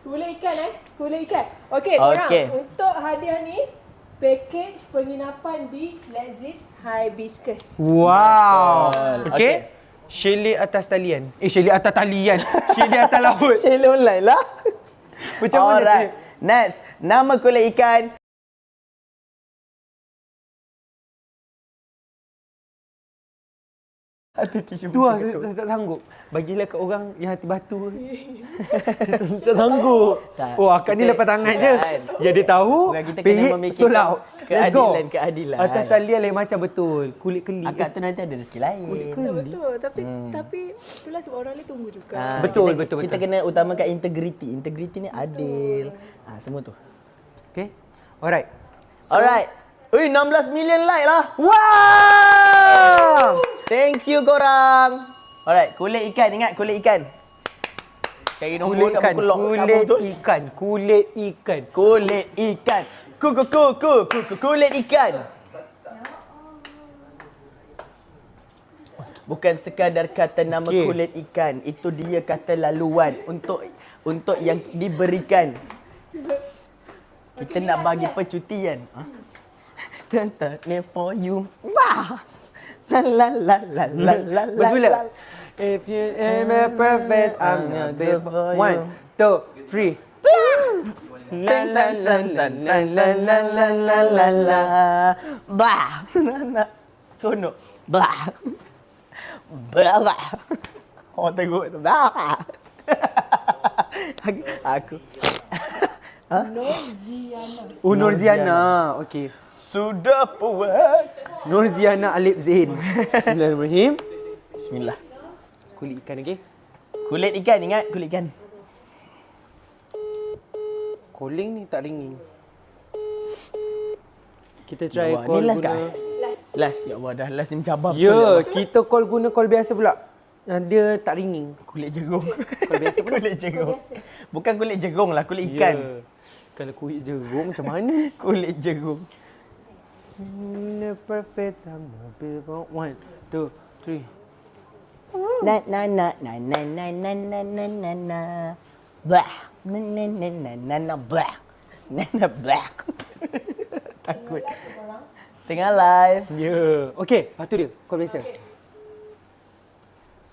Kulit ikan kulit ikan. Okey, korang untuk hadiah ni package penginapan di Lexis Hibiscus. Wow. Okey. Chalet atas talian. Chalet atas talian. Chalet atas laut. Chalet online lah. Macam mana? Alright. Next, nama kulit ikan. Hati tisu. Tu lah, saya tak sanggup. Bagilah kat orang yang hati batu. Saya tak sanggup. Oh, akak ni lepas tangan je. Ya, dia tahu. Kita kena memikirkan sold out. Let's go. Keadilan. Atas talian lain macam betul. Kulit keli. Akak tu nanti ada rezeki lain. Betul. Tapi itulah sebab orang ni tunggu juga. Betul. Kita kena utamakan integriti. Integriti ni adil. Semua tu. Okay. Alright. Alright. 16 million like lah. Wow! Thank you korang. Alright, kulit ikan. Ingat kulit ikan. Cari nombor kat buku lock. Kulit ikan. Kulit ikan. Kulit ikan. Bukan sekadar kata nama kulit ikan. Itu dia kata laluan untuk yang diberikan. Kita nak bagi percutian. Tentang for you. Wah. La la la la la la la. Bismillah. If you am perfect, I'm not there for you. 1, 2, 3. La la la la la la la la la la la. Bah. Sonok. Bah. Bah. Oh tengok tu. Bah. Aku. Nurziana. Okey. Sudah puas. Nurziana Alip Zain. Bismillahirrahmanirrahim. Bismillah. Kulit ikan okey. Kulit ikan, ingat kulit ikan. Calling ni tak ringing. Kita try Wah, call ni last guna. Last. Ya Allah, dah last ni mencabar betul. Ya, kita call guna call biasa pula. Dia tak ringing. Kulit jerung. Call biasa pula. Kulit jerung. Bukan kulit jerung lah, kulit ikan. Ya. Kalau kulit jerung macam mana? Kulit jerung. Perfect time. 1, 2, 3. Na na na na na na na na na na na. Bah. Na na na na na na bah. Na na bah. Takut. Tengah live. Ya. Okey, lepas tu dia call biasa.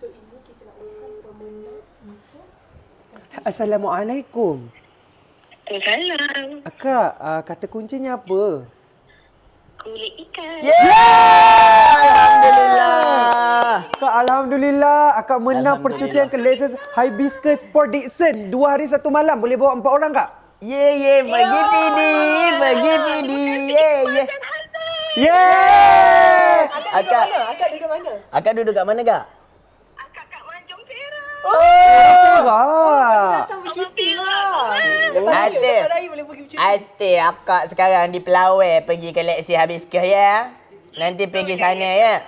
So ini kita nak lakukan pemenang untuk Assalamualaikum. Salam. Akak, kata kuncinya apa? Kulit ikan. Alhamdulillah. Kak, Alhamdulillah. Akak menang percutian ke Lexis Hibiscus Port Dickson. 2 hari 1 malam. Boleh bawa 4 orang, Kak? Ye, bagi PD. Ye. Akak duduk mana? Akak duduk kat mana, Kak? Akak kat Manjung Perak. Wah. Datang bercuti lah. Ate. Lepas raya boleh pergi bercuti. Ate, akak sekarang di Pelawai pergi ke Lexis Hibiscus ya. Nanti pergi sana ya.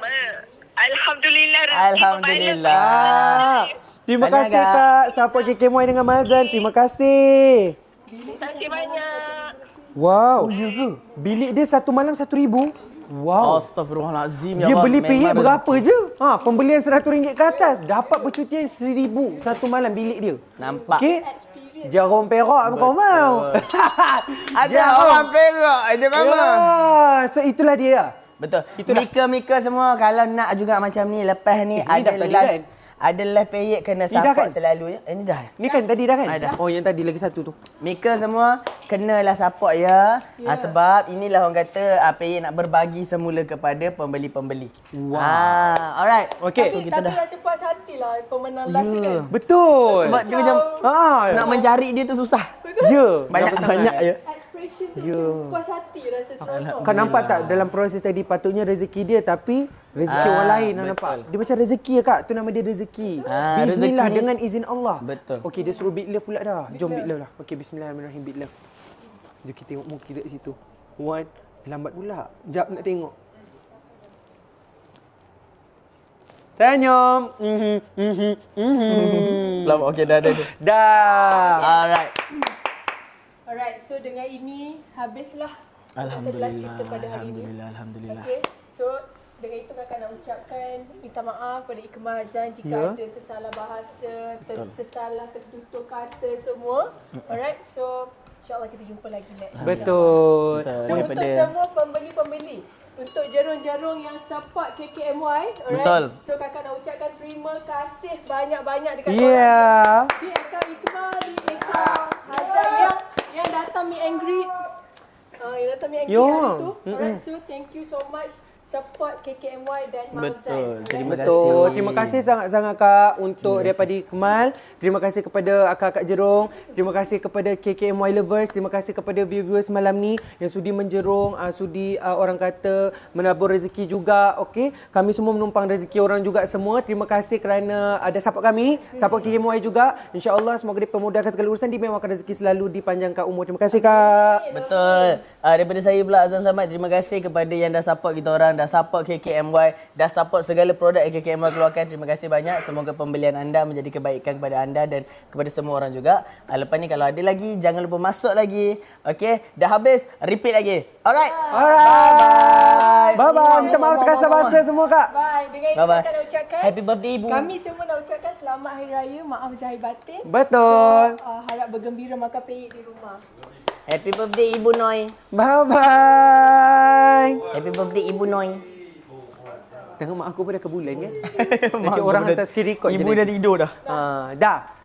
Alhamdulillah. Alhamdulillah. Terima Mana, kasih, Kak. Support KKMY dengan Malzan. Terima kasih. Terima kasih banyak. Wow. Ya ke? Bilik dia 1 malam 1,000. Wow. Astagfirullahalazim. Dia beli peyek berapa je? Pembelian RM100 ke atas. Dapat percutian 1,000 1 malam bilik dia. Nampak. Okey? Jarum Perak kau mau. Ada orang Perak je mama. Ya. So itulah dia. Betul. Mika-mika semua kalau nak juga macam ni lepas ni ada dah tadi live. kan? Ada live peyek kena dah support kan? selalu ya. Ini dah. Ni kan tadi dah kan? Dah. Oh, yang tadi lagi satu tu. Mika semua kenalah support ya. Sebab inilah orang kata peyek nak berbagi semula kepada pembeli-pembeli. Wow. Alright. Okey. Tapi rasa puas hati lah pemenang last ni kan. Betul. Sebab dia macam nak mencari dia tu susah. Ya. Banyak ya. Expression tu macam puas hati rasa seronok. Kau nampak tak dalam proses tadi patutnya rezeki dia tapi rezeki orang lain nampak. Dia macam rezeki ya kak. Tu nama dia rezeki. Bismillah rezeki ni- dengan izin Allah. Betul. Okey dia suruh big love pula dah. Jom big love lah. Okey bismillahirrahmanirrahim big love. Jom kita tengok muka kita kat situ. One. Lambat pula. Jap nak tengok. Senyum. Lama okey dah. Dah. Alright. Alright, so dengan ini habislah Alhamdulillah. kita pada hari ini. Alhamdulillah. Okay, so dengan itu kakak nak ucapkan minta maaf pada Ikmal Hazan jika Ya. ada tersalah bahasa, tersalah tertutur kata semua. Alright, so insyaAllah kita jumpa lagi next. Betul. So untuk semua pembeli-pembeli, untuk jarum-jarum yang support KKMY, alright. Betul. So kakak nak ucapkan terima kasih banyak-banyak dekat Yeah. korang. Di akaun Ikmal, di akaun Hazan yang datang meet and greet. Yang datang meet and greet hari tu. Alright, so thank you so much support KKMY dan Mauzan. Betul. Terima Betul. Terima kasih sangat-sangat Kak untuk daripada Ikmal. Terima kasih kepada akak-akak Jerong. Terima kasih kepada KKMY Lovers. Terima kasih kepada viewers malam ni yang sudi menjerong, sudi orang kata menabur rezeki juga. Okey, kami semua menumpang rezeki orang juga semua. Terima kasih kerana ada support kami, support KKMY juga. InsyaAllah semoga dipermudahkan segala urusan, dimewahkan rezeki selalu, dipanjangkan umur. Terima kasih Kak. Betul. Daripada saya pula Azan Samad, terima kasih kepada yang dah support kita orang, dah support KKMY, dah support segala produk yang KKMY keluarkan. Terima kasih banyak. Semoga pembelian anda menjadi kebaikan kepada anda dan kepada semua orang juga. Lepas ni kalau ada lagi, jangan lupa masuk lagi. Okey, dah habis, repeat lagi. Alright. Alright. Bye-bye. Minta maaf terkasar bahasa semua Kak. Bye. Dengan itu Bye-bye. kakak nak ucapkan Happy birthday Ibu. kami semua nak ucapkan selamat Hari Raya, maaf zahir batin. Betul. Harap bergembira makan peyik di rumah. Happy birthday Ibu Noi. Bye-bye. Happy birthday Ibu Noi. Tengok mak aku pun dah ke bulan kan? Nanti orang hantar skrin record je Ibu nanti. dah tidur dah. Dah.